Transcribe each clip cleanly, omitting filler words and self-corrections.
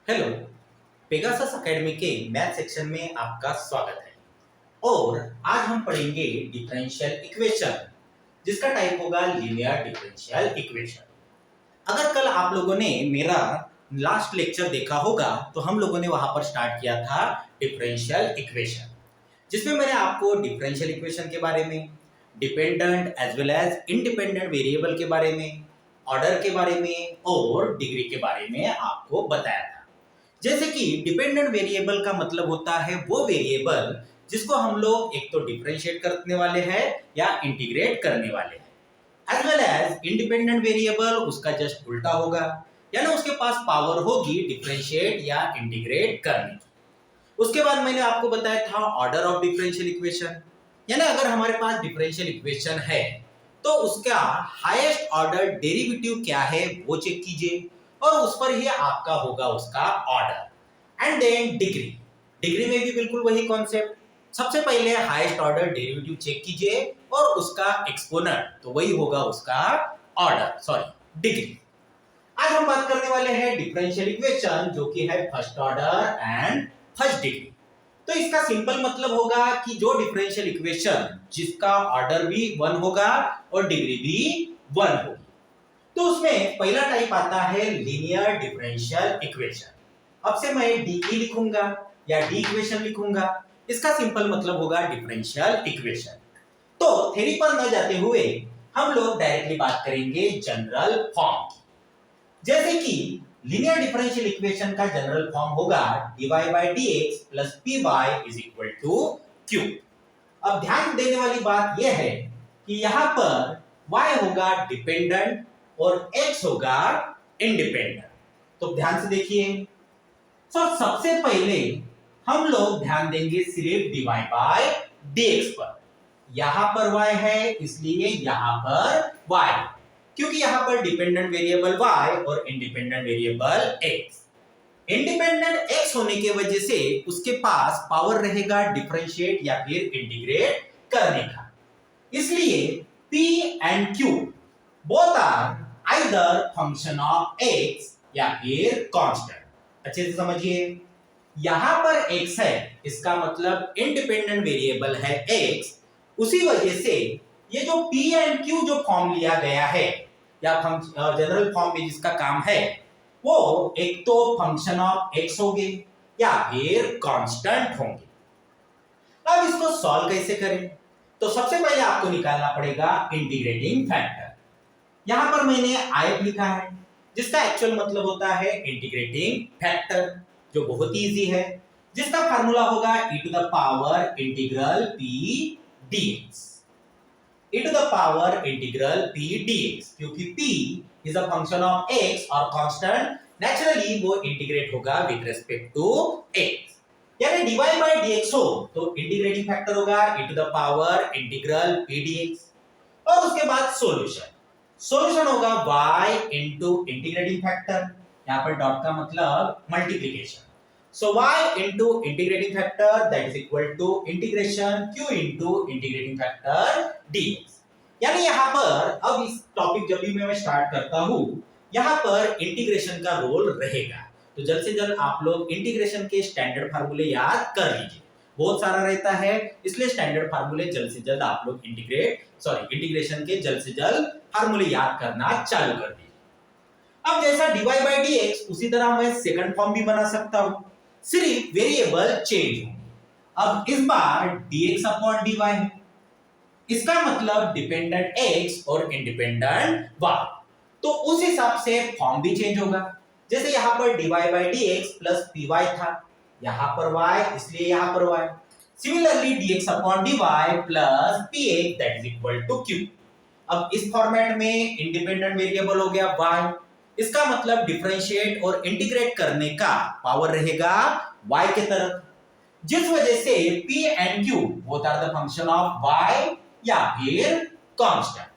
Hello. Pegasus academy के math section में आपका स्वागत है। और आज हम पढ़ेंगे डिफरेंशियल इक्वेशन, जिसका टाइप होगा लीनियर डिफरेंशियल इक्वेशन। अगर कल आप लोगों ने मेरा लास्ट लेक्चर देखा होगा तो हम लोगों ने वहां पर स्टार्ट किया था डिफरेंशियल इक्वेशन, जिसमें मैंने आपको डिफरेंशियल इक्वेशन के बारे में, dependent as well as independent variable के बारे में, ऑर्डर के बारे में और डिग्री के बारे में आपको बताया था। जैसे कि डिपेंडेंट वेरिएबल का मतलब होता है वो वेरिएबल जिसको हम लोग एक तो डिफरेंशिएट करने वाले हैं या इंटीग्रेट करने वाले हैं। As well as independent variable उसका जस्ट उल्टा होगा, यानी उसके पास पावर होगी डिफरेंशिएट या इंटीग्रेट करने की। उसके बाद मैंने आपको बताया था ऑर्डर ऑफ डिफरेंशियल इक्वेशन, यानी अगर हमारे पास डिफरेंशियल इक्वेशन है तो उसका हाईएस्ट ऑर्डर डेरिवेटिव क्या है वो चेक कीजिए और उस पर ही आपका होगा उसका order. And then degree, degree में भी बिल्कुल वही कॉन्सेप्ट। सबसे पहले हाईएस्ट ऑर्डर डेरिवेटिव चेक कीजिए और उसका एक्सपोनेंट, तो वही होगा उसका ऑर्डर, सॉरी डिग्री। आज हम बात करने वाले हैं डिफरेंशियल इक्वेशन जो कि है first order and first degree. तो इसका सिंपल मतलब होगा कि जो डिफरेंशियल इक्वेशन जिसका ऑर्डर भी वन होगा और डिग्री भी वन होगी, तो उसमें पहला टाइप आता है लीनियर डिफरेंशियल इक्वेशन। अब से मैं डी लिखूंगा या डी इक्वेशन लिखूंगा, इसका सिंपल मतलब होगा डिफरेंशियल इक्वेशन। तो थ्योरी पर न जाते हुए हम लोग डायरेक्टली बात करेंगे जनरल फॉर्म की। जैसे कि लीनियर डिफरेंशियल इक्वेशन का जनरल फॉर्म होगा dy by dx plus py is equal to q। अब ध्यान देने वाली बात यह है कि यहां पर y होगा डिपेंडेंट और x होगा इंडिपेंडेंट। तो ध्यान से देखिए। तो सबसे पहले हम लोग ध्यान देंगे सिर्फ dy by dx पर। यहां पर y है इसलिए यहां पर y, क्योंकि यहां पर डिपेंडेंट वेरिएबल y और independent variable x। Independent x होने की वजह से उसके पास पावर रहेगा डिफरेंशिएट या फिर इंटीग्रेट करने का, इसलिए p and q both are either function of x या फिर कांस्टेंट। अच्छे से समझिए, यहां पर x है, इसका मतलब इंडिपेंडेंट वेरिएबल है x, उसी वजह से ये जो p एंड q जो फॉर्म लिया गया है या जनरल फॉर्म में जिसका काम है वो एक तो फंक्शन ऑफ x होंगे या फिर कांस्टेंट होंगे। अब इसको सॉल्व कैसे करें? तो सबसे पहले आपको निकालना पड़ेगा इंटीग्रेटिंग फैक्टर। यहां पर मैंने if लिखा है जिसका एक्चुअल मतलब होता है इंटीग्रेटिंग फैक्टर, जो बहुत ही इजी है, जिसका फार्मूला होगा e to the power integral p dx। e to the power integral p dx, क्योंकि p is a function of x और कांस्टेंट नेचुरली वो इंटीग्रेट होगा विद रिस्पेक्ट टू x। यानी dy by dx हो तो integrating factor होगा e to the power integral p dx और उसके बाद सॉल्यूशन, सॉल्यूशन होगा y इनटू इंटीग्रेटिंग फैक्टर, यहां पर डॉट का मतलब multiplication, so y into integrating factor that is equal to integration q into integrating factor dx। यानी यहां पर अब इस टॉपिक जब भी मैं स्टार्ट करता हूं यहां पर इंटीग्रेशन का रोल रहेगा, तो जल्द से जल्द आप लोग इंटीग्रेशन के स्टैंडर्ड फार्मूले याद कर लीजिए। बहुत सारा रहता है इसलिए स्टैंडर्ड फार्मूले जल्द से जल्द आप लोग इंटीग्रेशन के जल्द से जल्द फार्मूले याद करना चालू कर दीजिए। अब जैसा dy by dx उसी तरह मैं सेकंड फॉर्म भी बना सकता हूं, सिर्फ वेरिएबल चेंज हो। अब इस बार dx अपॉन dy है, इसका मतलब डिपेंडेंट x और इंडिपेंडेंट y, तो उस हिसाब से फॉर्म भी चेंज होगा। जैसे यहां पर dy by dx plus py था, यहां पर y इसलिए यहां पर y। Similarly dx upon dy plus px that is equal to q। अब इस फॉर्मेट में इंडिपेंडेंट वेरिएबल हो गया y, इसका मतलब डिफरेंशिएट और इंटीग्रेट करने का पावर रहेगा y के तरफ, जिस वजह से p and q both are the function of y या फिर कांस्टेंट।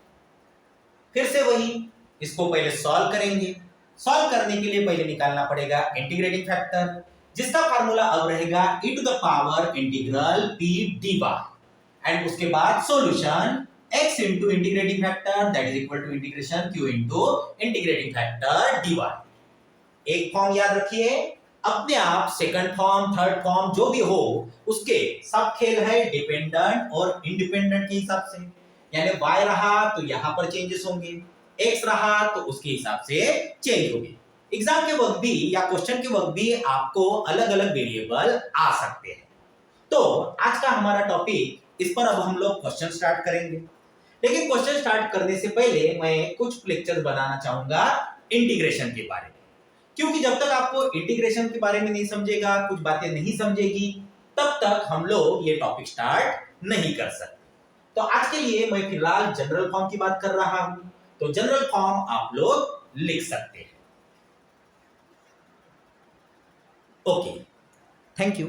फिर से वही, इसको पहले सॉल्व करेंगे। सॉल्व करने के लिए पहले निकालना पड़ेगा इंटीग्रेटिंग फैक्टर, जिसका फार्मूला अब रहेगा e to the power integral p dy and उसके बाद solution x into integrating factor that is equal to integration q into integrating factor dy। एक फॉर्म याद रखिए, अपने आप सेकंड फॉर्म थर्ड फॉर्म जो भी हो उसके सब खेल है डिपेंडेंट और इंडिपेंडेंट के हिसाब से। यानी y रहा तो यहां पर चेंजेस होंगे, x रहा तो उसके हिसाब से चेंज होंगे। एग्जाम के वक्त भी या क्वेश्चन के वक्त भी आपको अलग अलग वेरिएबल आ सकते हैं। तो आज का हमारा टॉपिक, इस पर अब हम लोग क्वेश्चन स्टार्ट करेंगे। लेकिन क्वेश्चन स्टार्ट करने से पहले मैं कुछ लेक्चर बनाना चाहूंगा इंटीग्रेशन के बारे में, क्योंकि जब तक आपको इंटीग्रेशन के बारे में नहीं समझेगा, कुछ बातें नहीं समझेगी, तब तक हम लोग ये टॉपिक स्टार्ट नहीं कर सकते। तो आज के लिए मैं फिलहाल जनरल फॉर्म की बात कर रहा हूं, तो जनरल फॉर्म आप लोग लिख सकते हैं। Okay, thank you.